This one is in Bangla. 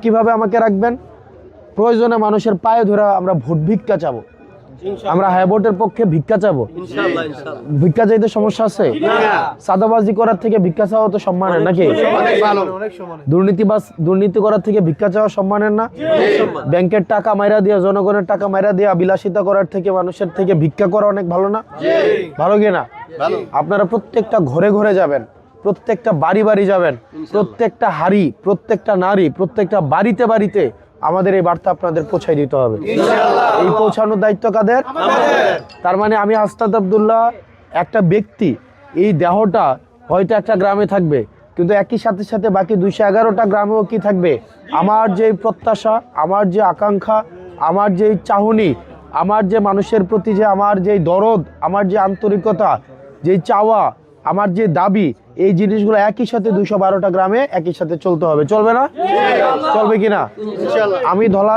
কিভাবে আমাকে রাখবেন? প্রয়োজনে মানুষের পায়ে ধরে আমরা ভোট ভিক্ষা চাবো। আমরা হাইভোটের পক্ষে ভিক্ষা চাবো। ভিক্ষা চাইতে সমস্যা আছে? সাদাবাজি করার থেকে ভিক্ষা চাওয়া তো সম্মানের নাকি? দুর্নীতি করার থেকে ভিক্ষা চাওয়া সম্মানের না? ব্যাংকের টাকা মাইরা দিয়া, জনগণের টাকা মাইরা দিয়া বিলাসিতা করার থেকে মানুষের থেকে ভিক্ষা করা অনেক ভালো না? ভালো কিনা? আপনারা প্রত্যেকটা ঘরে ঘরে যাবেন, প্রত্যেকটা বাড়ি বাড়ি যাবেন, প্রত্যেকটা হাড়ি, প্রত্যেকটা নারী, প্রত্যেকটা বাড়িতে বাড়িতে আমাদের এই বার্তা আপনাদের পৌঁছাই দিতে হবে। এই পৌঁছানোর দায়িত্ব কাদের? তার মানে আমি হাসনাত আব্দুল্লাহ একটা ব্যক্তি, এই দেহটা হয়তো একটা গ্রামে থাকবে, কিন্তু একই সাথে সাথে বাকি 211টা গ্রামেও কি থাকবে? আমার যে প্রত্যাশা, আমার যে আকাঙ্ক্ষা, আমার যে চাহনি, আমার যে মানুষের প্রতি যে আমার যে দরদ, আমার যে আন্তরিকতা, যে চাওয়া, আমার যে দাবি, এই জিনিসগুলো একই সাথে 212টা গ্রামে একই সাথে চলতে হবে। চলবে না? চলবে কিনা? আমি ধলা